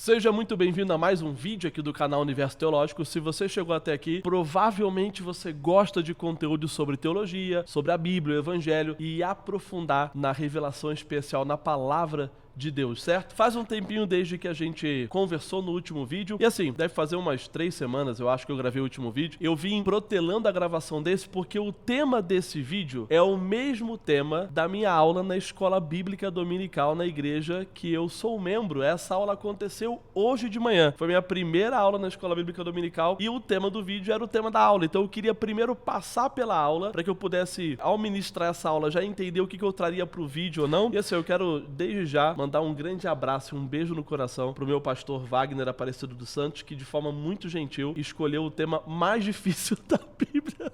Seja muito bem-vindo a mais um vídeo aqui do canal Universo Teológico. Se você chegou até aqui, provavelmente você gosta de conteúdo sobre teologia, sobre a Bíblia, o Evangelho e aprofundar na revelação especial, na palavra de Deus, certo? Faz um tempinho desde que a gente conversou no último vídeo, e assim, deve fazer umas 3 semanas, eu acho que eu gravei o último vídeo. Eu vim protelando a gravação desse porque o tema desse vídeo é o mesmo tema da minha aula na Escola Bíblica Dominical na igreja que eu sou membro. Essa aula aconteceu hoje de manhã, foi minha primeira aula na Escola Bíblica Dominical e o tema do vídeo era o tema da aula, então eu queria primeiro passar pela aula para que eu pudesse, ao ministrar essa aula, já entender o que eu traria pro vídeo ou não. E assim, eu quero desde já mandar um grande abraço e um beijo no coração pro meu pastor Wagner Aparecido dos Santos, que de forma muito gentil escolheu o tema mais difícil da Bíblia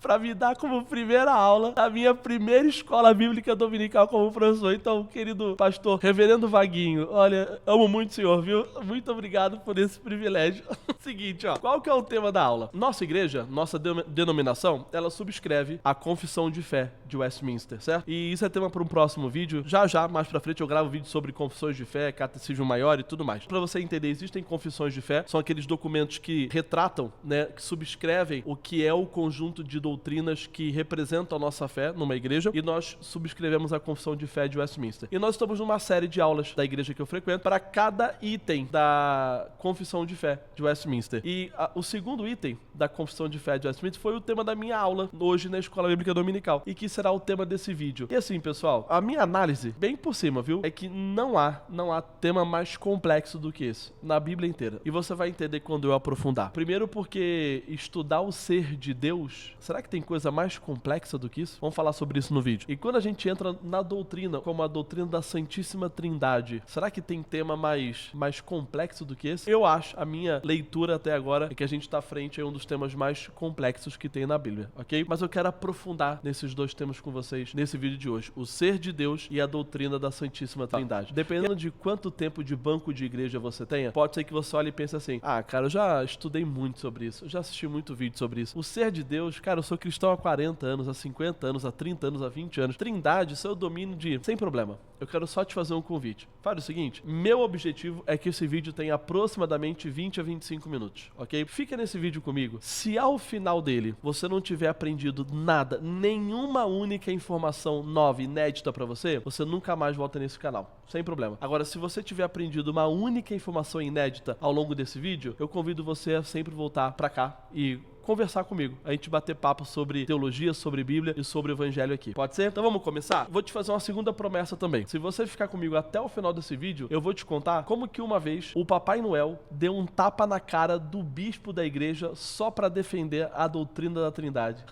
para me dar como primeira aula da minha primeira escola bíblica dominical como professor. Então, querido pastor, reverendo Vaguinho, olha, amo muito o senhor, viu? Muito obrigado por esse privilégio. Seguinte, ó, qual que é o tema da aula? Nossa igreja, nossa denominação, ela subscreve a Confissão de Fé de Westminster, certo? E isso é tema para um próximo vídeo. Já, mais pra frente, eu gravo vídeo sobre confissões de fé, catecismo maior e tudo mais. Para você entender, existem confissões de fé, são aqueles documentos que retratam, né, que subscrevem o que é o conjunto de doutrinas que representam a nossa fé numa igreja, e nós subscrevemos a Confissão de Fé de Westminster. E nós estamos numa série de aulas da igreja que eu frequento para cada item da Confissão de Fé de Westminster. E o segundo item da Confissão de Fé de Westminster foi o tema da minha aula hoje na Escola Bíblica Dominical, e que será o tema desse vídeo. E assim, pessoal, a minha análise, bem por cima, viu, é que não há tema mais complexo do que esse na Bíblia inteira. E você vai entender quando eu aprofundar. Primeiro porque estudar o ser de Deus, será que tem coisa mais complexa do que isso? Vamos falar sobre isso no vídeo. E quando a gente entra na doutrina, como a doutrina da Santíssima Trindade, será que tem tema mais complexo do que esse? Eu acho, a minha leitura até agora é que a gente está frente a um dos temas mais complexos que tem na Bíblia, ok? Mas eu quero aprofundar nesses dois temas com vocês nesse vídeo de hoje: o ser de Deus e a doutrina da Santíssima Trindade. Dependendo de quanto tempo de banco de igreja você tenha, pode ser que você olhe e pense assim: ah, cara, eu já estudei muito sobre isso, eu já assisti muito vídeo sobre isso. O ser de Deus, cara, eu sou cristão há 40 anos, há 50 anos, há 30 anos, há 20 anos. Trindade, isso é o domínio de... Sem problema. Eu quero só te fazer um convite. Faz o seguinte, meu objetivo é que esse vídeo tenha aproximadamente 20 a 25 minutos, ok? Fica nesse vídeo comigo. Se ao final dele você não tiver aprendido nada, nenhuma única informação nova, inédita pra você, você nunca mais volta nesse canal. Sem problema. Agora, se você tiver aprendido uma única informação inédita ao longo desse vídeo, eu convido você a sempre voltar pra cá e conversar comigo, a gente bater papo sobre teologia, sobre Bíblia e sobre o Evangelho aqui. Pode ser? Então vamos começar? Vou te fazer uma segunda promessa também. Se você ficar comigo até o final desse vídeo, eu vou te contar como que uma vez o Papai Noel deu um tapa na cara do bispo da igreja só pra defender a doutrina da Trindade.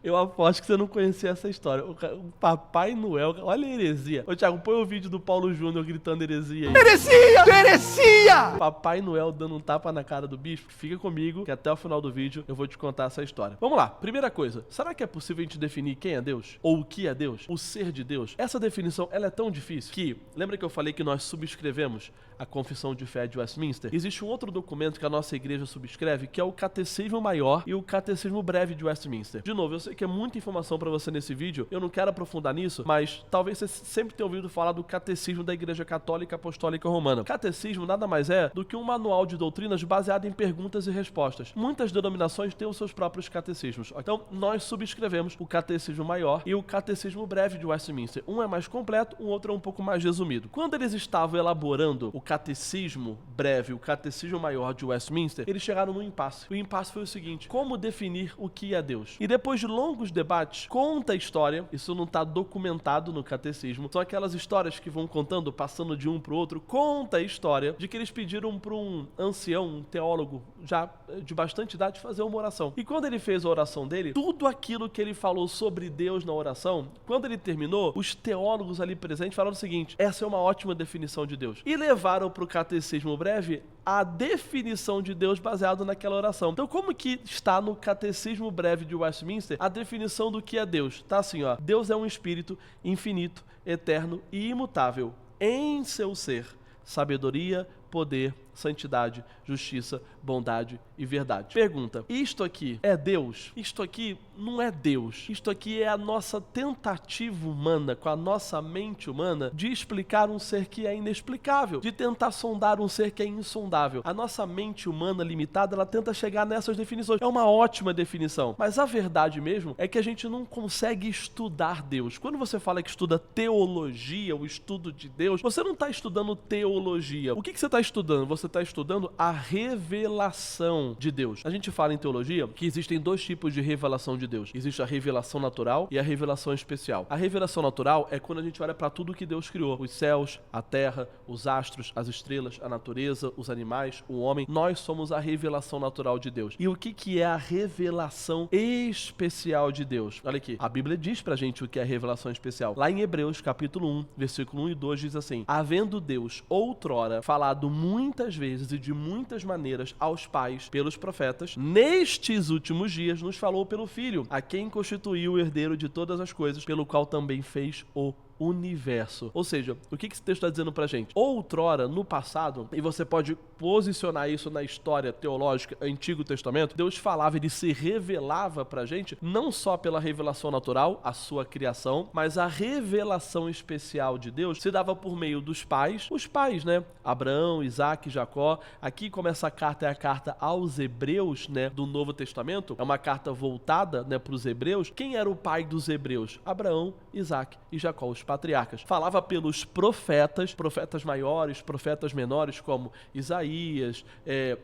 Eu aposto que você não conhecia essa história. O Papai Noel, olha a heresia. Ô Thiago, põe o vídeo do Paulo Júnior gritando heresia aí. Heresia! Heresia! Papai Noel dando um tapa na cara do bispo. Fica comigo que até o final do vídeo eu vou te contar essa história. Vamos lá, primeira coisa, será que é possível a gente definir quem é Deus? Ou o que é Deus? O ser de Deus? Essa definição, ela é tão difícil que, lembra que eu falei que nós subscrevemos a Confissão de Fé de Westminster? Existe um outro documento que a nossa igreja subscreve, que é o Catecismo Maior e o Catecismo Breve de Westminster. De novo, eu sei que é muita informação pra você nesse vídeo, eu não quero aprofundar nisso, mas talvez você sempre tenha ouvido falar do Catecismo da Igreja Católica Apostólica Romana. Catecismo nada mais é do que um manual de doutrinas baseado em perguntas e respostas. Muitas denominações têm os seus próprios catecismos. Então, nós subscrevemos o Catecismo Maior e o Catecismo Breve de Westminster. Um é mais completo, o outro é um pouco mais resumido. Quando eles estavam elaborando o Catecismo Breve e o Catecismo Maior de Westminster, eles chegaram num impasse. O impasse foi o seguinte: como definir o que é Deus? E depois de longos debates, conta a história, isso não está documentado no catecismo, são aquelas histórias que vão contando, passando de um pro outro, conta a história de que eles pediram para um ancião, um teólogo já de bastante idade, fazer uma oração. E quando ele fez a oração dele, tudo aquilo que ele falou sobre Deus na oração, quando ele terminou, os teólogos ali presentes falaram o seguinte: essa é uma ótima definição de Deus. E levaram para o Catecismo Breve a definição de Deus baseado naquela oração. Então, como que está no Catecismo Breve de Westminster a definição do que é Deus? Tá assim, ó: Deus é um espírito infinito, eterno e imutável em seu ser, sabedoria, poder, santidade, justiça, bondade e verdade. Pergunta: isto aqui é Deus? Isto aqui não é Deus. Isto aqui é a nossa tentativa humana, com a nossa mente humana, de explicar um ser que é inexplicável, de tentar sondar um ser que é insondável. A nossa mente humana limitada, ela tenta chegar nessas definições. É uma ótima definição, mas a verdade mesmo é que a gente não consegue estudar Deus. Quando você fala que estuda teologia, o estudo de Deus, você não está estudando teologia. O que você está estudando? Você está estudando a revelação de Deus. A gente fala em teologia que existem dois tipos de revelação de Deus. Existe a revelação natural e a revelação especial. A revelação natural é quando a gente olha para tudo que Deus criou. Os céus, a terra, os astros, as estrelas, a natureza, os animais, o homem. Nós somos a revelação natural de Deus. E o que é a revelação especial de Deus? Olha aqui, a Bíblia diz pra gente o que é a revelação especial. Lá em Hebreus, capítulo 1, versículo 1 e 2, diz assim: havendo Deus outrora falado muitas vezes e de muitas maneiras aos pais pelos profetas, nestes últimos dias nos falou pelo Filho, a quem constituiu o herdeiro de todas as coisas, pelo qual também fez o universo. Ou seja, o que esse texto está dizendo pra gente? Outrora, no passado, e você pode posicionar isso na história teológica, Antigo Testamento, Deus falava, ele se revelava pra gente, não só pela revelação natural, a sua criação, mas a revelação especial de Deus se dava por meio dos pais, os pais, né? Abraão, Isaac, Jacó. Aqui, como essa carta é a carta aos Hebreus, né, do Novo Testamento, é uma carta voltada, né, para os Hebreus. Quem era o pai dos Hebreus? Abraão, Isaac e Jacó, os patriarcas. Falava pelos profetas, profetas maiores, profetas menores, como Isaías,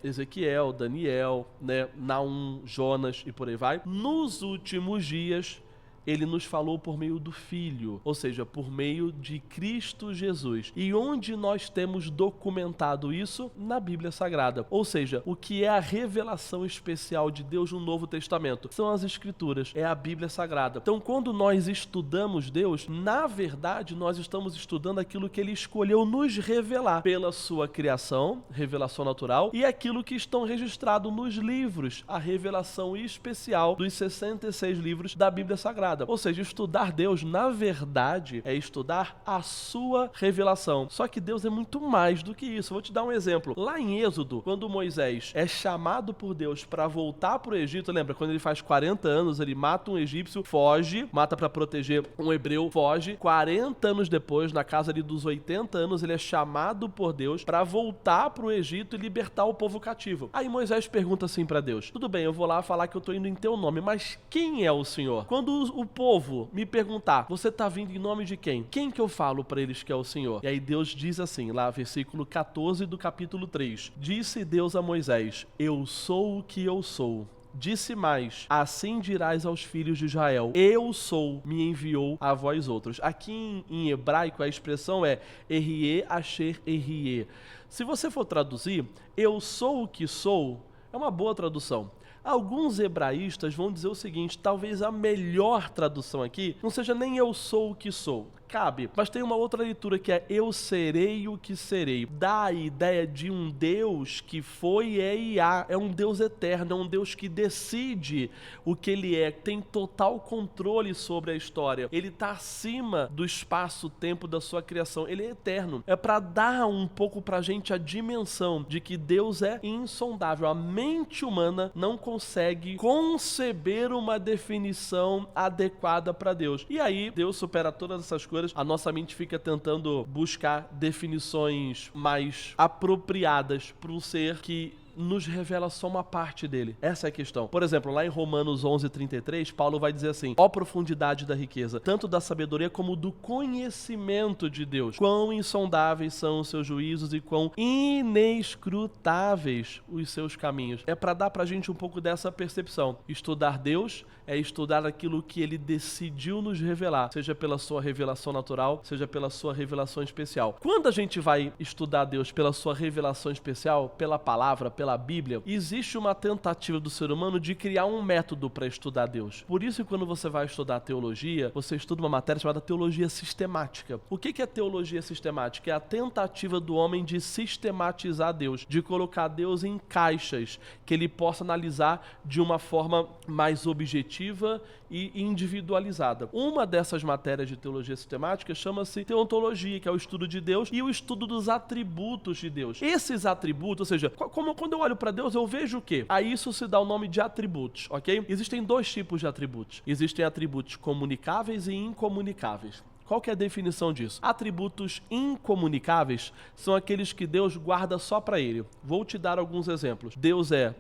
Ezequiel, Daniel, né, Naum, Jonas e por aí vai. Nos últimos dias, ele nos falou por meio do Filho, ou seja, por meio de Cristo Jesus. E onde nós temos documentado isso? Na Bíblia Sagrada. Ou seja, o que é a revelação especial de Deus no Novo Testamento? São as Escrituras, é a Bíblia Sagrada. Então, quando nós estudamos Deus, na verdade, nós estamos estudando aquilo que Ele escolheu nos revelar pela sua criação, revelação natural, e aquilo que estão registrados nos livros, a revelação especial dos 66 livros da Bíblia Sagrada. Ou seja, estudar Deus, na verdade, é estudar a sua revelação. Só que Deus é muito mais do que isso. Vou te dar um exemplo. Lá em Êxodo, quando Moisés é chamado por Deus para voltar para o Egito, lembra? Quando ele faz 40 anos, ele mata um egípcio, foge, mata para proteger um hebreu, foge. 40 anos depois, na casa ali dos 80 anos, ele é chamado por Deus para voltar para o Egito e libertar o povo cativo. Aí Moisés pergunta assim para Deus: tudo bem, eu vou lá falar que eu estou indo em teu nome, mas quem é o Senhor? Quando o povo me perguntar, você está vindo em nome de quem? Quem que eu falo para eles que é o Senhor? E aí Deus diz assim, lá versículo 14 do capítulo 3. Disse Deus a Moisés: eu sou o que eu sou. Disse mais: assim dirás aos filhos de Israel: eu sou, me enviou a vós outros. Aqui em hebraico a expressão é Erie Asher Erie. Se você for traduzir, eu sou o que sou, é uma boa tradução. Alguns hebraístas vão dizer o seguinte: talvez a melhor tradução aqui não seja nem eu sou o que sou. Cabe, mas tem uma outra leitura que é eu serei o que serei. Dá a ideia de um Deus que foi, é e há. É um Deus eterno, é um Deus que decide o que ele é, tem total controle sobre a história. Ele está acima do espaço-tempo da sua criação, ele é eterno. É para dar um pouco pra gente a dimensão de que Deus é insondável. A mente humana não consegue conceber uma definição adequada para Deus. E aí, Deus supera todas essas coisas. A nossa mente fica tentando buscar definições mais apropriadas para um ser que nos revela só uma parte dele. Essa é a questão. Por exemplo, lá em Romanos 11:33, Paulo vai dizer assim: ó profundidade da riqueza, tanto da sabedoria como do conhecimento de Deus. Quão insondáveis são os seus juízos e quão inescrutáveis os seus caminhos. É para dar pra gente um pouco dessa percepção. Estudar Deus é estudar aquilo que ele decidiu nos revelar, seja pela sua revelação natural, seja pela sua revelação especial. Quando a gente vai estudar Deus pela sua revelação especial, pela palavra, pela pela Bíblia, existe uma tentativa do ser humano de criar um método para estudar Deus. Por isso que quando você vai estudar teologia, você estuda uma matéria chamada teologia sistemática. O que é teologia sistemática? É a tentativa do homem de sistematizar Deus, de colocar Deus em caixas, que ele possa analisar de uma forma mais objetiva e individualizada. Uma dessas matérias de teologia sistemática chama-se teontologia, que é o estudo de Deus e o estudo dos atributos de Deus. Esses atributos, ou seja, quando eu olho para Deus, eu vejo o quê? A isso se dá o nome de atributos, ok? Existem dois tipos de atributos. Existem atributos comunicáveis e incomunicáveis. Qual que é a definição disso? Atributos incomunicáveis são aqueles que Deus guarda só para ele. Vou te dar alguns exemplos. Deus é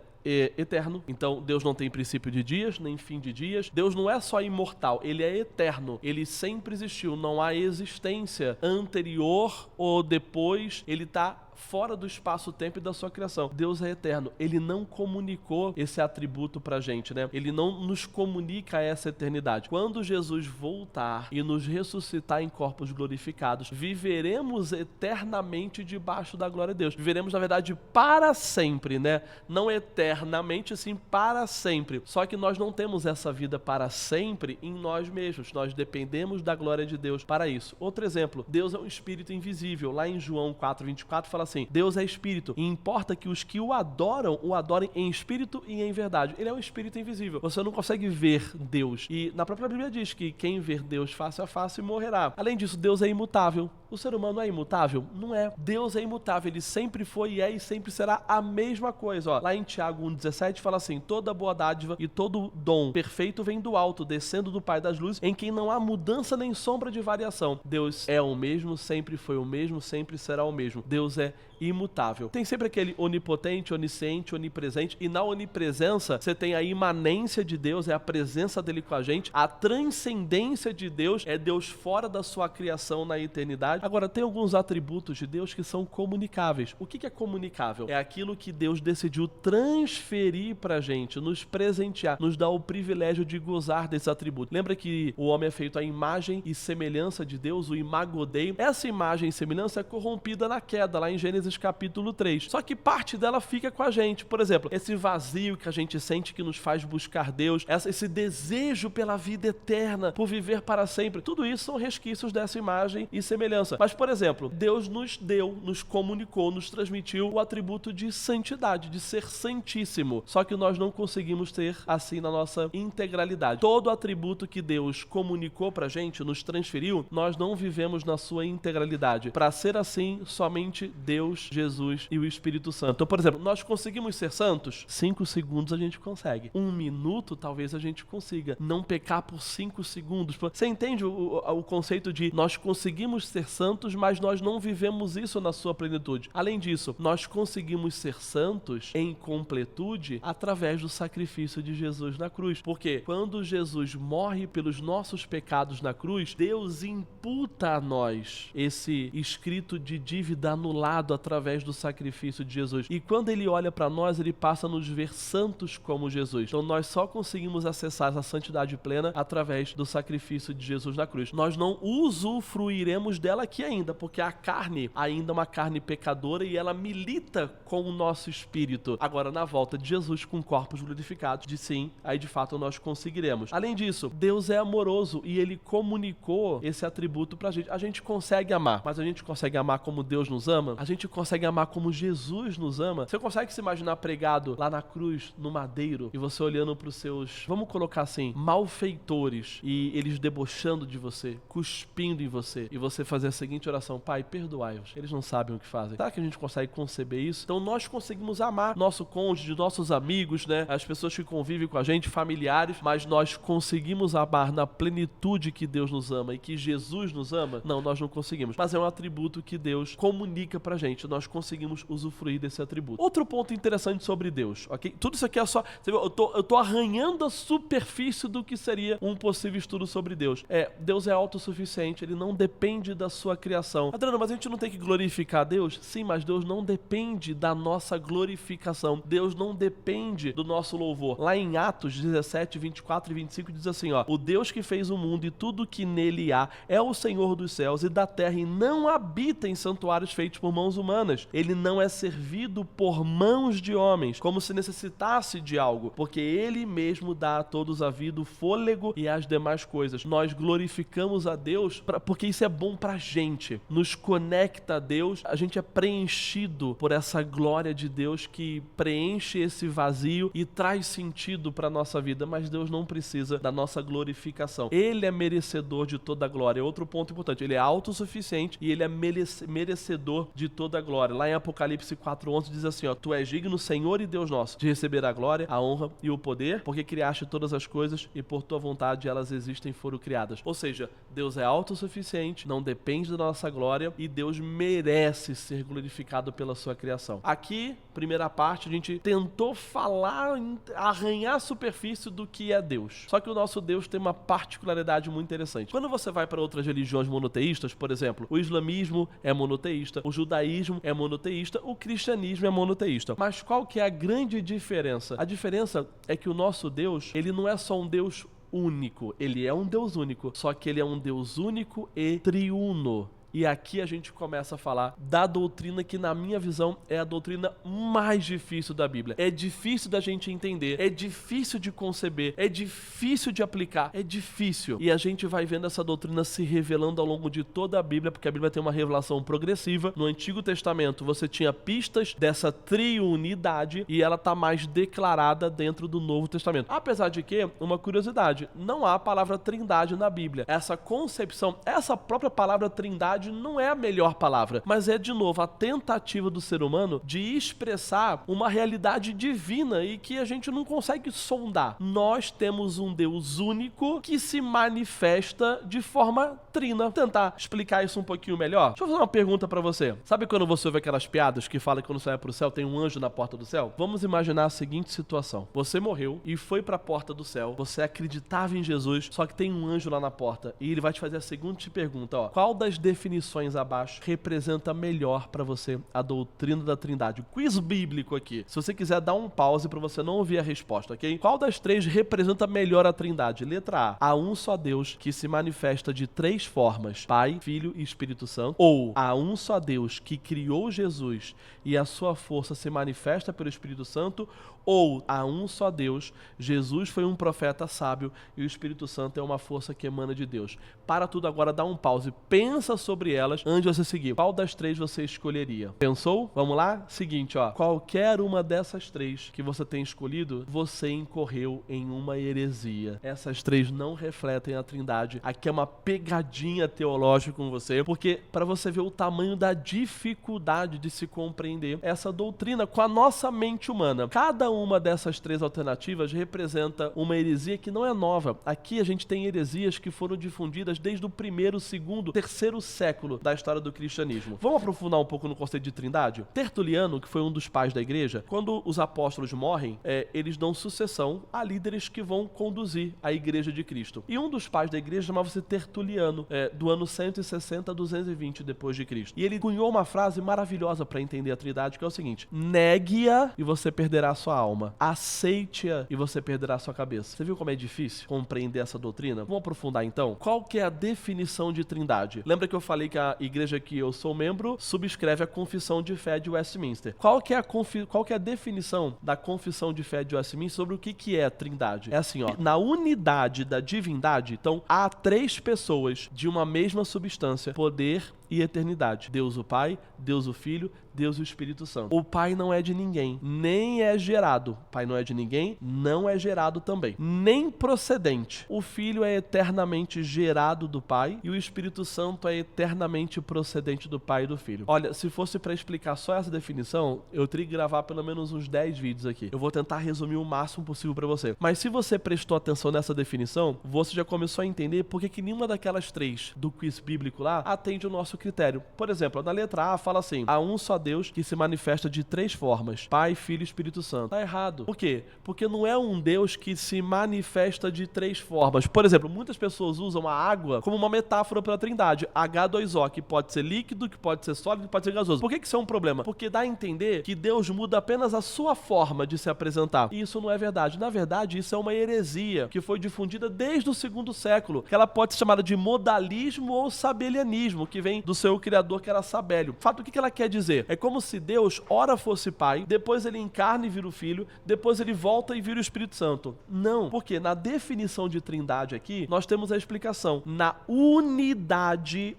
eterno, então Deus não tem princípio de dias, nem fim de dias. Deus não é só imortal, ele é eterno, ele sempre existiu, não há existência anterior ou depois, ele está fora do espaço-tempo e da sua criação. Deus é eterno. Ele não comunicou esse atributo pra gente, né? Ele não nos comunica essa eternidade. Quando Jesus voltar e nos ressuscitar em corpos glorificados, viveremos eternamente debaixo da glória de Deus. Viveremos, na verdade, para sempre, né? Não eternamente, assim, para sempre. Só que nós não temos essa vida para sempre em nós mesmos. Nós dependemos da glória de Deus para isso. Outro exemplo, Deus é um espírito invisível. Lá em João 4:24 fala assim, Deus é espírito e importa que os que o adorem em espírito e em verdade. Ele é um espírito invisível. Você não consegue ver Deus. E na própria Bíblia diz que quem ver Deus face a face morrerá. Além disso, Deus é imutável. O ser humano é imutável? Não é. Deus é imutável. Ele sempre foi e é e sempre será a mesma coisa. Ó, lá em Tiago 1:17 fala assim, toda boa dádiva e todo dom perfeito vem do alto, descendo do Pai das luzes, em quem não há mudança nem sombra de variação. Deus é o mesmo, sempre foi o mesmo, sempre será o mesmo. Deus é imutável. Tem sempre aquele onipotente, onisciente, onipresente, e na onipresença você tem a imanência de Deus, é a presença dele com a gente, a transcendência de Deus, é Deus fora da sua criação na eternidade. Agora, tem alguns atributos de Deus que são comunicáveis. O que é comunicável? É aquilo que Deus decidiu transferir pra gente, nos presentear, nos dar o privilégio de gozar desse atributo. Lembra que o homem é feito à imagem e semelhança de Deus, o imago Dei? Essa imagem e semelhança é corrompida na queda, lá em Gênesis capítulo 3. Só que parte dela fica com a gente. Por exemplo, esse vazio que a gente sente que nos faz buscar Deus, esse desejo pela vida eterna, por viver para sempre, tudo isso são resquícios dessa imagem e semelhança. Mas, por exemplo, Deus nos deu, nos comunicou, nos transmitiu o atributo de santidade, de ser santíssimo. Só que nós não conseguimos ter assim na nossa integralidade. Todo atributo que Deus comunicou pra gente, nos transferiu, nós não vivemos na sua integralidade. Para ser assim, somente Deus, Jesus e o Espírito Santo. Então, por exemplo, nós conseguimos ser santos? 5 segundos a gente consegue. 1 minuto talvez a gente consiga. Não pecar por 5 segundos. Você entende o conceito de nós conseguimos ser santos, mas nós não vivemos isso na sua plenitude. Além disso, nós conseguimos ser santos em completude através do sacrifício de Jesus na cruz. Porque quando Jesus morre pelos nossos pecados na cruz, Deus imputa a nós esse escrito de dívida anulado através do sacrifício de Jesus. E quando ele olha para nós, ele passa a nos ver santos como Jesus. Então nós só conseguimos acessar essa santidade plena através do sacrifício de Jesus na cruz. Nós não usufruiremos dela aqui ainda, porque a carne ainda é uma carne pecadora e ela milita com o nosso espírito. Agora, na volta de Jesus com corpos glorificados, de sim, aí de fato nós conseguiremos. Além disso, Deus é amoroso e ele comunicou esse atributo pra gente. A gente consegue amar, mas a gente consegue amar como Deus nos ama? A gente consegue amar como Jesus nos ama? Você consegue se imaginar pregado lá na cruz, no madeiro, e você olhando pros seus, vamos colocar assim, malfeitores, e eles debochando de você, cuspindo em você, e você fazer a seguinte oração: Pai, perdoai-os, eles não sabem o que fazem. Será que a gente consegue conceber isso? Então nós conseguimos amar nosso cônjuge, nossos amigos, né, as pessoas que convivem com a gente, familiares, mas nós conseguimos amar na plenitude que Deus nos ama e que Jesus nos ama? Não, nós não conseguimos, mas é um atributo que Deus comunica pra gente, nós conseguimos usufruir desse atributo. Outro ponto interessante sobre Deus, ok? Tudo isso aqui é só, você viu, eu tô arranhando a superfície do que seria um possível estudo sobre Deus. Deus é autossuficiente, ele não depende da sua criação. Adriano, mas a gente não tem que glorificar Deus? Sim, mas Deus não depende da nossa glorificação. Deus não depende do nosso louvor. Lá em Atos 17, 24 e 25 diz assim, ó: o Deus que fez o mundo e tudo que nele há é o Senhor dos céus e da terra e não habita em santuários feitos por mãos mãos humanas. Ele não é servido por mãos de homens, como se necessitasse de algo, porque ele mesmo dá a todos a vida, o fôlego e as demais coisas. Nós glorificamos a Deus porque isso é bom pra gente, nos conecta a Deus, a gente é preenchido por essa glória de Deus que preenche esse vazio e traz sentido pra nossa vida, mas Deus não precisa da nossa glorificação. Ele é merecedor de toda a glória. Outro ponto importante, ele é autossuficiente e ele é merecedor de toda a glória. Lá em Apocalipse 4:11 diz assim, ó: Tu és digno, Senhor e Deus nosso, de receber a glória, a honra e o poder, porque criaste todas as coisas e por tua vontade elas existem e foram criadas. Ou seja, Deus é autossuficiente, não depende da nossa glória e Deus merece ser glorificado pela sua criação. Aqui, primeira parte, a gente tentou falar, arranhar a superfície do que é Deus. Só que o nosso Deus tem uma particularidade muito interessante. Quando você vai para outras religiões monoteístas, por exemplo, o islamismo é monoteísta, o judaísmo é monoteísta, o cristianismo é monoteísta. Mas qual que é a grande diferença? A diferença é que o nosso Deus, ele não é só um Deus único, ele é um Deus único, só que ele é um Deus único e triuno. E aqui a gente começa a falar da doutrina que, na minha visão, é a doutrina mais difícil da Bíblia. É difícil da gente entender, é difícil de conceber, é difícil de aplicar, é difícil. E a gente vai vendo essa doutrina se revelando ao longo de toda a Bíblia, porque a Bíblia tem uma revelação progressiva. No Antigo Testamento você tinha pistas dessa triunidade e ela está mais declarada dentro do Novo Testamento. Apesar de que, uma curiosidade, não há a palavra trindade na Bíblia. Essa concepção, essa própria palavra trindade não é a melhor palavra, mas é, de novo, a tentativa do ser humano de expressar uma realidade divina e que a gente não consegue sondar. Nós temos um Deus único que se manifesta de forma trina. Vou tentar explicar isso um pouquinho melhor. Deixa eu fazer uma pergunta pra você. Sabe quando você ouve aquelas piadas que falam que quando você vai pro céu tem um anjo na porta do céu? Vamos imaginar a seguinte situação. Você morreu e foi pra porta do céu, você acreditava em Jesus, só que tem um anjo lá na porta e ele vai te fazer a seguinte pergunta, ó: qual das definições abaixo representa melhor pra você a doutrina da Trindade? Quiz bíblico aqui. Se você quiser dar um pause pra você não ouvir a resposta, ok? Qual das três representa melhor a Trindade? Letra A: há um só Deus que se manifesta de três formas: Pai, Filho e Espírito Santo. Ou há um só Deus que criou Jesus e a sua força se manifesta pelo Espírito Santo. Ou há um só Deus, Jesus foi um profeta sábio e o Espírito Santo é uma força que emana de Deus. Para tudo agora, dá um pause, pensa sobre elas antes de você seguir. Qual das três você escolheria? Pensou? Vamos lá? Seguinte, ó. Qualquer uma dessas três que você tem escolhido, você incorreu em uma heresia. Essas três não refletem a Trindade. Aqui é uma pegadinha teológica com você, porque para você ver o tamanho da dificuldade de se compreender essa doutrina com a nossa mente humana. Cada uma dessas três alternativas representa uma heresia que não é nova. Aqui a gente tem heresias que foram difundidas desde o primeiro, segundo, terceiro século da história do cristianismo. Vamos aprofundar um pouco no conceito de Trindade? Tertuliano, que foi um dos pais da igreja, quando os apóstolos morrem, eles dão sucessão a líderes que vão conduzir a igreja de Cristo. E um dos pais da igreja chamava-se Tertuliano, do ano 160 a 220 depois de Cristo. E ele cunhou uma frase maravilhosa para entender a Trindade, que é o seguinte: negue-a e você perderá a sua alma. Aceite-a e você perderá a sua cabeça. Você viu como é difícil compreender essa doutrina? Vamos aprofundar então? Qual que é a definição de Trindade? Lembra que eu falei que a igreja que eu sou membro subscreve a Confissão de Fé de Westminster. Qual que é a definição da Confissão de Fé de Westminster sobre o que é a Trindade? É assim, ó: na unidade da divindade, então, há três pessoas de uma mesma substância, poder e eternidade. Deus o Pai, Deus o Filho, Deus o Espírito Santo. O Pai não é de ninguém, nem é gerado. O Pai não é de ninguém, não é gerado também, nem procedente. O Filho é eternamente gerado do Pai e o Espírito Santo é eternamente procedente do Pai e do Filho. Olha, se fosse para explicar só essa definição, eu teria que gravar pelo menos uns 10 vídeos aqui. Eu vou tentar resumir o máximo possível para você. Mas se você prestou atenção nessa definição, você já começou a entender por que nenhuma daquelas três do quiz bíblico lá atende o nosso critério. Por exemplo, na letra A fala assim: há um só Deus que se manifesta de três formas: Pai, Filho e Espírito Santo. Tá errado. Por quê? Porque não é um Deus que se manifesta de três formas. Por exemplo, muitas pessoas usam a água como uma metáfora para a Trindade. H2O, que pode ser líquido, que pode ser sólido, que pode ser gasoso. Por que isso é um problema? Porque dá a entender que Deus muda apenas a sua forma de se apresentar. E isso não é verdade. Na verdade, isso é uma heresia que foi difundida desde o segundo século, que ela pode ser chamada de modalismo ou sabelianismo, que vem do seu criador, que era Sabélio. De fato, o que ela quer dizer? É como se Deus ora fosse pai, depois ele encarna e vira o Filho, depois ele volta e vira o Espírito Santo. Não, porque na definição de trindade aqui, nós temos a explicação. Na unidade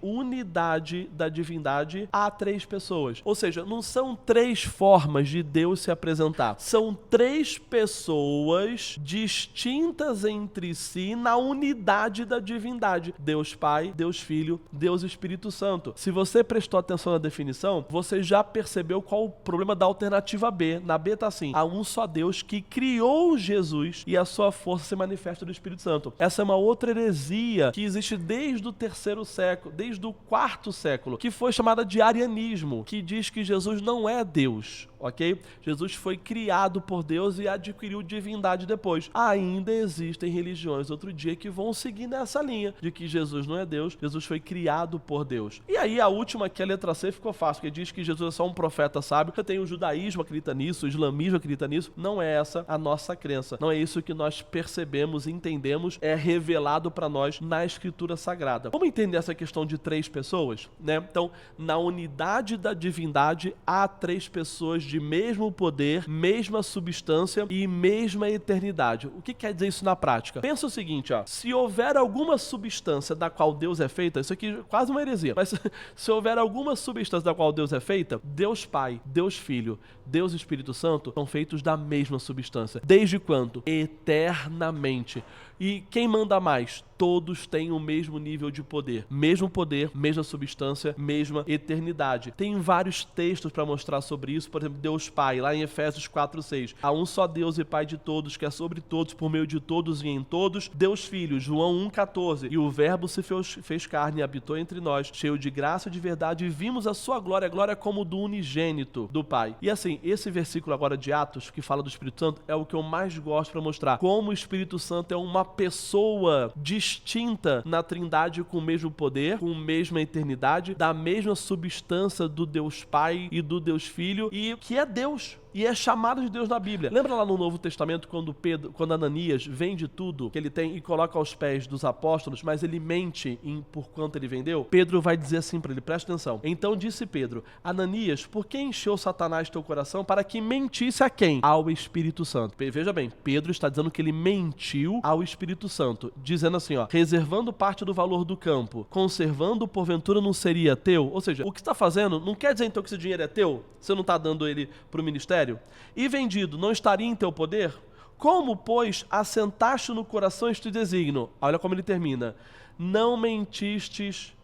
da divindade, há três pessoas. Ou seja, não são três formas de Deus se apresentar. São três pessoas distintas entre si na unidade da divindade. Deus Pai, Deus Filho, Deus Espírito Santo. Se você prestou atenção na definição, você já percebeu qual o problema da alternativa B. Na B tá assim: há um só Deus que criou Jesus e a sua força se manifesta no Espírito Santo. Essa é uma outra heresia que existe desde o terceiro século, desde o quarto século, que foi chamada de arianismo, que diz que Jesus não é Deus, ok? Jesus foi criado por Deus e adquiriu divindade depois. Ainda existem religiões outro dia que vão seguir nessa linha de que Jesus não é Deus, Jesus foi criado por Deus. E aí a última, que é a letra C, ficou fácil, porque diz que Jesus é só um profeta sábio. Você tem o judaísmo acredita nisso, o islamismo acredita nisso. Não é essa a nossa crença. Não é isso que nós percebemos, entendemos, é revelado para nós na Escritura Sagrada. Vamos entender essa questão de três pessoas, né? Então, na unidade da divindade, há três pessoas de mesmo poder, mesma substância e mesma eternidade. O que quer dizer isso na prática? Pensa o seguinte, ó: se houver alguma substância da qual Deus é feita, isso aqui é quase uma heresia, mas se houver alguma substância da qual Deus é feita, Deus Pai, Deus Filho, Deus Espírito Santo são feitos da mesma substância. Desde quando? Eternamente. E quem manda mais? Todos têm o mesmo nível de poder, mesma substância, mesma eternidade. Tem vários textos para mostrar sobre isso. Por exemplo, Deus Pai, lá em Efésios 4:6. Há um só Deus e Pai de todos, que é sobre todos, por meio de todos e em todos. Deus Filho, João 1:14. E o Verbo se fez carne e habitou entre nós, cheio de graça e de verdade, e vimos a sua glória como do unigênito do Pai. E assim, esse versículo agora de Atos, que fala do Espírito Santo, é o que eu mais gosto para mostrar como o Espírito Santo é uma pessoa distinta na Trindade, com o mesmo poder, com a mesma eternidade, da mesma substância do Deus Pai e do Deus Filho, e que é Deus. E é chamado de Deus na Bíblia. Lembra lá no Novo Testamento quando Ananias vende tudo que ele tem e coloca aos pés dos apóstolos, mas ele mente por quanto ele vendeu? Pedro vai dizer assim para ele, presta atenção. Então disse Pedro: Ananias, por que encheu Satanás teu coração para que mentisse a quem? Ao Espírito Santo. Veja bem, Pedro está dizendo que ele mentiu ao Espírito Santo, dizendo assim, ó: reservando parte do valor do campo, conservando porventura não seria teu? Ou seja, o que está fazendo não quer dizer então que esse dinheiro é teu? Você não está dando ele para o ministério? E vendido, não estaria em teu poder? Como, pois, assentaste no coração este desígnio? Olha como ele termina: não mentiste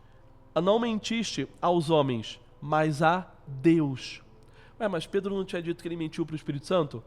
aos homens, mas a Deus. Ué, mas Pedro não tinha dito que ele mentiu para o Espírito Santo?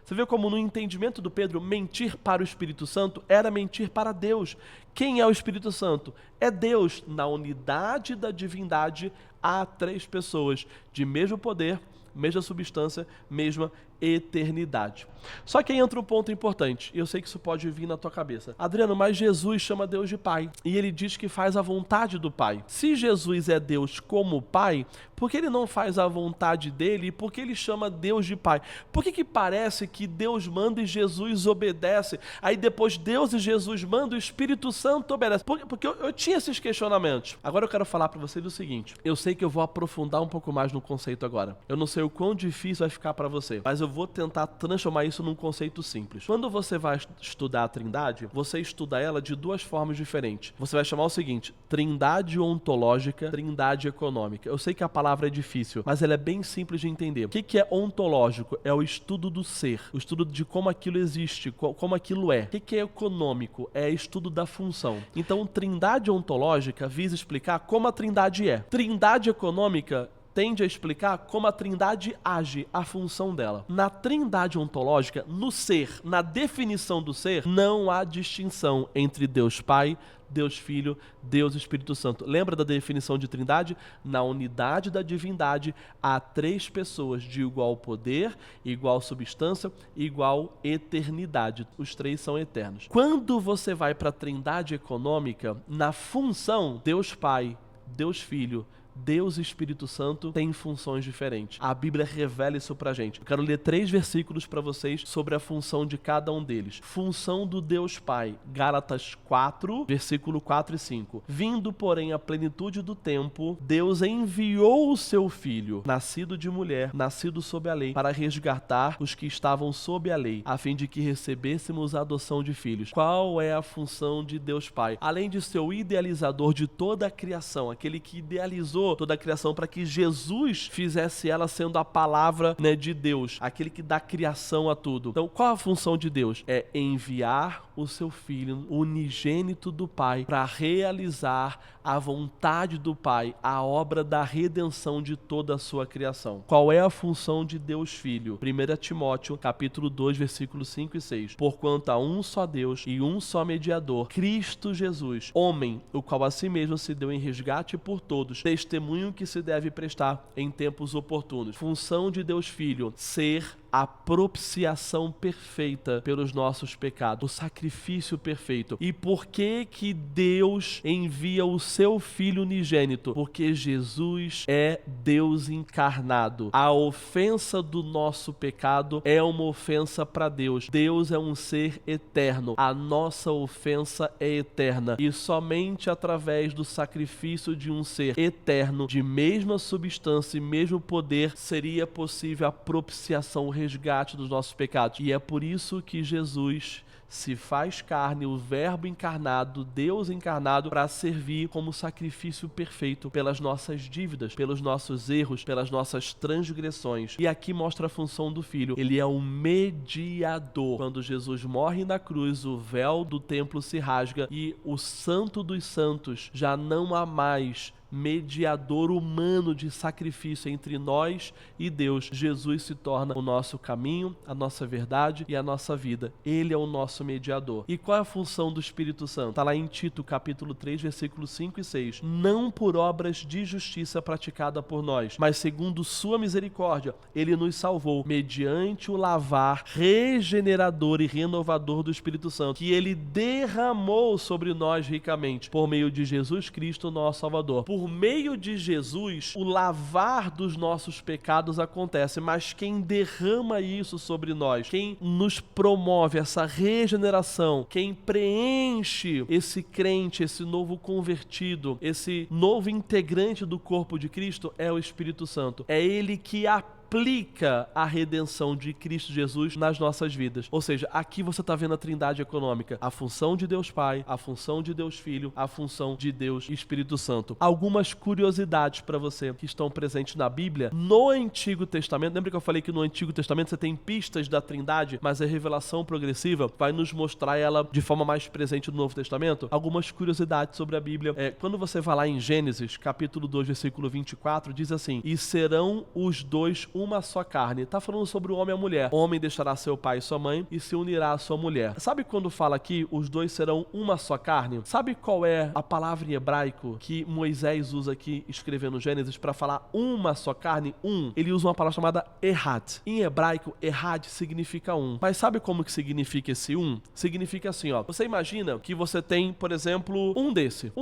Você vê como no entendimento do Pedro, mentir para o Espírito Santo era mentir para Deus. Quem é o Espírito Santo? É Deus. Na unidade da divindade há três pessoas de mesmo poder, mesma substância, mesma eternidade. Só que aí entra um ponto importante, e eu sei que isso pode vir na tua cabeça. Adriano, mas Jesus chama Deus de Pai, e ele diz que faz a vontade do Pai. Se Jesus é Deus como Pai, por que ele não faz a vontade dele e por que ele chama Deus de Pai? Por que parece que Deus manda e Jesus obedece? Aí depois Deus e Jesus mandam, o Espírito Santo obedece. Porque eu tinha esses questionamentos. Agora eu quero falar para vocês o seguinte: eu sei que eu vou aprofundar um pouco mais no conceito agora. Eu não sei o quão difícil vai ficar para você, mas eu vou tentar transformar isso num conceito simples. Quando você vai estudar a Trindade, você estuda ela de duas formas diferentes. Você vai chamar o seguinte: Trindade ontológica, Trindade econômica. Eu sei que a palavra é difícil, mas ela é bem simples de entender. O que é ontológico? É o estudo do ser, o estudo de como aquilo existe, como aquilo é. O que é econômico? É o estudo da função. Então, Trindade ontológica visa explicar como a Trindade é. Trindade econômica tende a explicar como a Trindade age, a função dela. Na Trindade ontológica, no ser, na definição do ser, não há distinção entre Deus Pai, Deus Filho, Deus Espírito Santo. Lembra da definição de Trindade? Na unidade da divindade, há três pessoas de igual poder, igual substância, igual eternidade. Os três são eternos. Quando você vai para a Trindade econômica, na função, Deus Pai, Deus Filho, Deus e Espírito Santo têm funções diferentes. A Bíblia revela isso pra gente. Eu quero ler 3 versículos para vocês sobre a função de cada um deles. Função do Deus Pai, Gálatas 4, versículo 4 e 5. Vindo, porém, a plenitude do tempo, Deus enviou o seu Filho, nascido de mulher, nascido sob a lei, para resgatar os que estavam sob a lei, a fim de que recebêssemos a adoção de filhos. Qual é a função de Deus Pai? Além de ser o idealizador de toda a criação, aquele que idealizou toda a criação para que Jesus fizesse ela sendo a palavra, né, de Deus, aquele que dá criação a tudo. Então, qual a função de Deus? É enviar o seu Filho unigênito do Pai para realizar a vontade do Pai, a obra da redenção de toda a sua criação. Qual é a função de Deus Filho? 1 Timóteo, capítulo 2, versículos 5 e 6. Porquanto há um só Deus e um só mediador, Cristo Jesus, homem, o qual a si mesmo se deu em resgate por todos, testemunho que se deve prestar em tempos oportunos. Função de Deus Filho, ser a propiciação perfeita pelos nossos pecados, o sacrifício perfeito. E por que que Deus envia o seu Filho unigênito? Porque Jesus é Deus encarnado. A ofensa do nosso pecado é uma ofensa para Deus. Deus é um ser eterno. A nossa ofensa é eterna. E somente através do sacrifício de um ser eterno, de mesma substância e mesmo poder, seria possível a propiciação, o resgate dos nossos pecados. E é por isso que Jesus se faz carne, o Verbo encarnado, Deus encarnado, para servir como sacrifício perfeito pelas nossas dívidas, pelos nossos erros, pelas nossas transgressões. E aqui mostra a função do Filho. Ele é um mediador. Quando Jesus morre na cruz, o véu do templo se rasga e o Santo dos Santos já não há mais mediador humano de sacrifício entre nós e Deus. Jesus se torna o nosso caminho, a nossa verdade e a nossa vida. Ele é o nosso mediador. E qual é a função do Espírito Santo? Está lá em Tito, capítulo 3, versículos 5 e 6. Não por obras de justiça praticada por nós, mas segundo sua misericórdia, ele nos salvou mediante o lavar regenerador e renovador do Espírito Santo, que ele derramou sobre nós ricamente, por meio de Jesus Cristo, nosso Salvador. Por meio de Jesus, o lavar dos nossos pecados acontece, mas quem derrama isso sobre nós, quem nos promove essa regeneração, quem preenche esse crente, esse novo convertido, esse novo integrante do corpo de Cristo, é o Espírito Santo. É ele que aplica a redenção de Cristo Jesus nas nossas vidas. Ou seja, aqui você está vendo a trindade econômica. A função de Deus Pai, a função de Deus Filho, a função de Deus Espírito Santo. Algumas curiosidades para você que estão presentes na Bíblia. No Antigo Testamento, lembra que eu falei que no Antigo Testamento você tem pistas da trindade, mas a revelação progressiva vai nos mostrar ela de forma mais presente no Novo Testamento? Algumas curiosidades sobre a Bíblia. Quando você vai lá em Gênesis, capítulo 2, versículo 24, diz assim: e serão os dois uma só carne. Está falando sobre o homem e a mulher. O homem deixará seu pai e sua mãe e se unirá à sua mulher. Sabe quando fala aqui, os dois serão uma só carne? Sabe qual é a palavra em hebraico que Moisés usa aqui, escrevendo Gênesis, para falar uma só carne? Ele usa uma palavra chamada errad. Em hebraico, errad significa um. Mas sabe como que significa esse um? Significa assim, ó. Você imagina que você tem, por exemplo, um desse.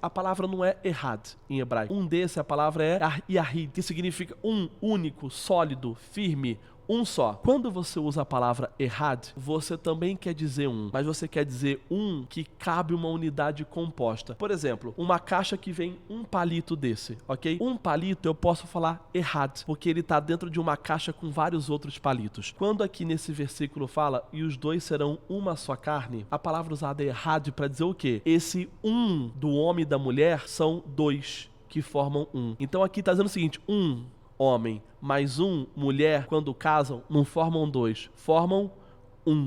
A palavra não é errad em hebraico. A palavra é yahid, que significa um, único, sólido, firme, um só. Quando você usa a palavra errad, você também quer dizer um, mas você quer dizer um que cabe uma unidade composta. Por exemplo, uma caixa que vem um palito desse, ok? Um palito eu posso falar errad, porque ele está dentro de uma caixa com vários outros palitos. Quando aqui nesse versículo fala, e os dois serão uma só carne, a palavra usada é errad para dizer o quê? Esse um do homem e da mulher são dois que formam um. Então aqui está dizendo o seguinte, um homem mais um mulher, quando casam, não formam dois, formam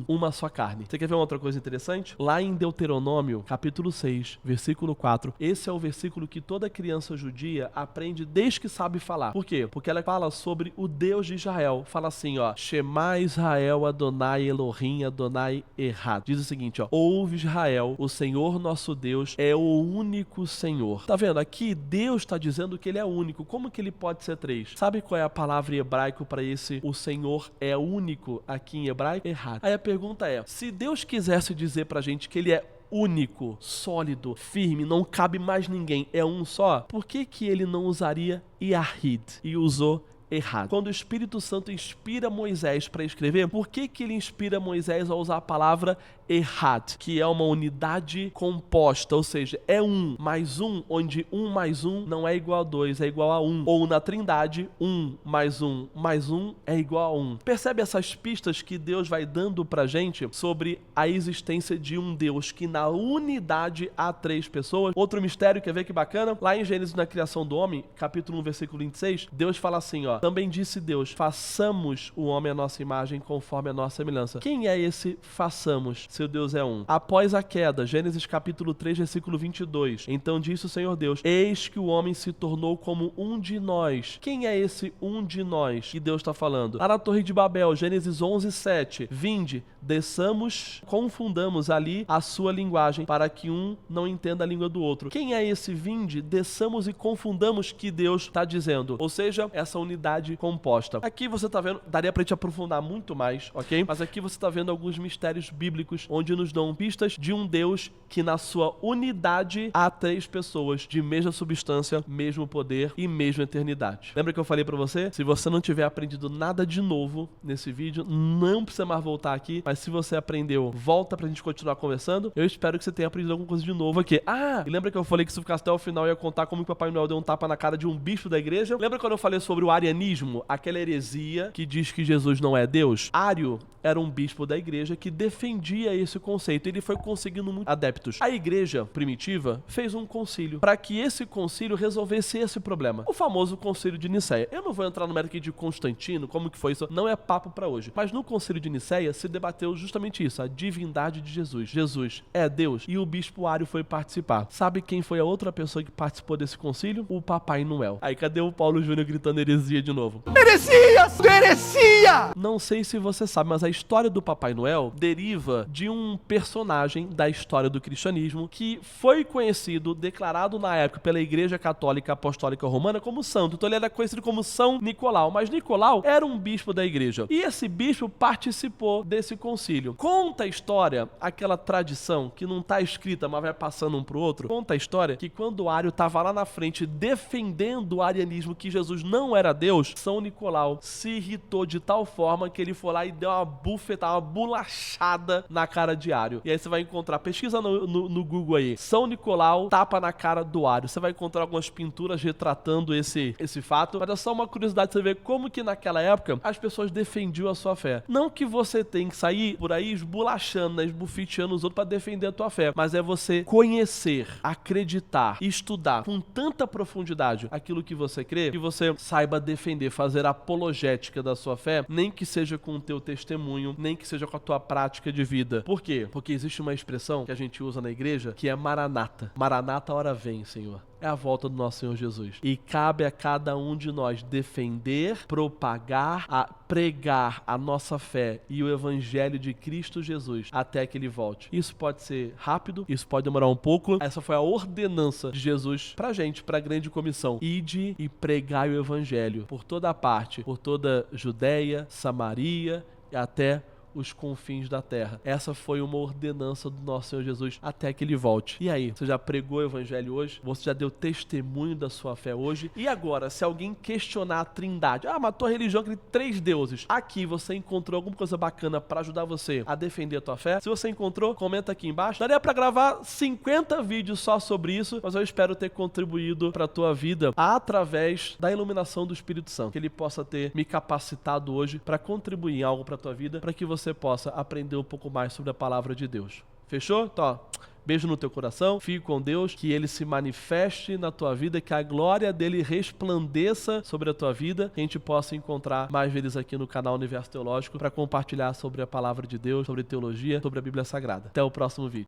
uma só carne. Você quer ver uma outra coisa interessante? Lá em Deuteronômio, capítulo 6, versículo 4, esse é o versículo que toda criança judia aprende desde que sabe falar. Por quê? Porque ela fala sobre o Deus de Israel. Fala assim, ó, Shema Israel Adonai Elohim Adonai Echad. Diz o seguinte, ó, ouve Israel, o Senhor nosso Deus é o único Senhor. Tá vendo? Aqui Deus está dizendo que ele é único. Como que ele pode ser três? Sabe qual é a palavra em hebraico para esse o Senhor é único aqui em hebraico? Echad. Aí a pergunta é, se Deus quisesse dizer pra gente que ele é único, sólido, firme, não cabe mais ninguém, é um só, por que que ele não usaria Yahid e usou errado? Quando o Espírito Santo inspira Moisés para escrever, por que que ele inspira Moisés a usar a palavra Errad, que é uma unidade composta, ou seja, é um mais um, onde um mais um não é igual a dois, é igual a um. Ou na Trindade, um mais um é igual a um. Percebe essas pistas que Deus vai dando pra gente sobre a existência de um Deus, que na unidade há três pessoas? Outro mistério, quer ver que bacana? Lá em Gênesis, na criação do homem, capítulo 1, versículo 26, Deus fala assim, ó: também disse Deus, façamos o homem à nossa imagem, conforme a nossa semelhança. Quem é esse façamos? Seu Deus é um. Após a queda, Gênesis capítulo 3, versículo 22, então disse o Senhor Deus, eis que o homem se tornou como um de nós. Quem é esse um de nós que Deus está falando? Lá na Torre de Babel, Gênesis 11, 7, vinde, desçamos, confundamos ali a sua linguagem, para que um não entenda a língua do outro. Quem é esse vinde, desçamos e confundamos que Deus está dizendo? Ou seja, essa unidade composta. Aqui você está vendo, daria para te aprofundar muito mais, ok? Mas aqui você está vendo alguns mistérios bíblicos, onde nos dão pistas de um Deus que na sua unidade há três pessoas de mesma substância, mesmo poder e mesma eternidade. Lembra que eu falei para você? Se você não tiver aprendido nada de novo nesse vídeo, não precisa mais voltar aqui, mas se você aprendeu, volta pra gente continuar conversando. Eu espero que você tenha aprendido alguma coisa de novo aqui. Ah, e lembra que eu falei que se eu ficasse até o final eu ia contar como que o Papai Noel deu um tapa na cara de um bispo da igreja? Lembra quando eu falei sobre o arianismo? Aquela heresia que diz que Jesus não é Deus? Ário era um bispo da igreja que defendia esse conceito. Ele foi conseguindo muitos adeptos. A igreja primitiva fez um concílio para que esse concílio resolvesse esse problema. O famoso concílio de Nicéia. Eu não vou entrar no mérito aqui de Constantino, como que foi isso, não é papo para hoje. Mas no concílio de Nicéia se debateu justamente isso, a divindade de Jesus. Jesus é Deus e o bispo Ário foi participar. Sabe quem foi a outra pessoa que participou desse concílio? O Papai Noel. Aí cadê o Paulo Júnior gritando heresia de novo? Heresia! Heresia! Não sei se você sabe, mas a história do Papai Noel deriva de um personagem da história do cristianismo que foi conhecido, declarado na época pela Igreja Católica Apostólica Romana como santo. Então ele era conhecido como São Nicolau, mas Nicolau era um bispo da igreja. E esse bispo participou desse concílio. Conta a história, aquela tradição que não está escrita, mas vai passando um pro outro. Conta a história que quando o Ário estava lá na frente defendendo o arianismo, que Jesus não era Deus, São Nicolau se irritou de tal forma que ele foi lá e deu uma bufetada, uma bolachada na cara de Ário. E aí você vai encontrar, pesquisa no Google aí, São Nicolau tapa na cara do Ário. Você vai encontrar algumas pinturas retratando esse fato, mas é só uma curiosidade de você ver como que naquela época as pessoas defendiam a sua fé. Não que você tem que sair por aí esbulachando, né, esbufeteando os outros para defender a tua fé, mas é você conhecer, acreditar, estudar com tanta profundidade aquilo que você crê, que você saiba defender, fazer apologética da sua fé, nem que seja com o teu testemunho, nem que seja com a tua prática de vida. Por quê? Porque existe uma expressão que a gente usa na igreja que é Maranata. Maranata, hora vem, Senhor. É a volta do nosso Senhor Jesus. E cabe a cada um de nós defender, propagar, pregar a nossa fé e o evangelho de Cristo Jesus até que ele volte. Isso pode ser rápido, isso pode demorar um pouco. Essa foi a ordenança de Jesus pra gente, pra grande comissão. Ide e pregai o evangelho por toda a parte, por toda Judeia, Samaria e até os confins da terra. Essa foi uma ordenança do nosso Senhor Jesus até que ele volte. E aí, você já pregou o evangelho hoje? Você já deu testemunho da sua fé hoje? E agora, se alguém questionar a Trindade, mas a tua religião tem 3 deuses. Aqui você encontrou alguma coisa bacana para ajudar você a defender a tua fé? Se você encontrou, comenta aqui embaixo. Daria para gravar 50 vídeos só sobre isso, mas eu espero ter contribuído para a tua vida através da iluminação do Espírito Santo, que ele possa ter me capacitado hoje para contribuir em algo para a tua vida, para que você possa aprender um pouco mais sobre a palavra de Deus. Fechou? Então, ó, beijo no teu coração, fique com Deus, que ele se manifeste na tua vida, que a glória dele resplandeça sobre a tua vida, que a gente possa encontrar mais vezes aqui no canal Universo Teológico para compartilhar sobre a palavra de Deus, sobre teologia, sobre a Bíblia Sagrada. Até o próximo vídeo.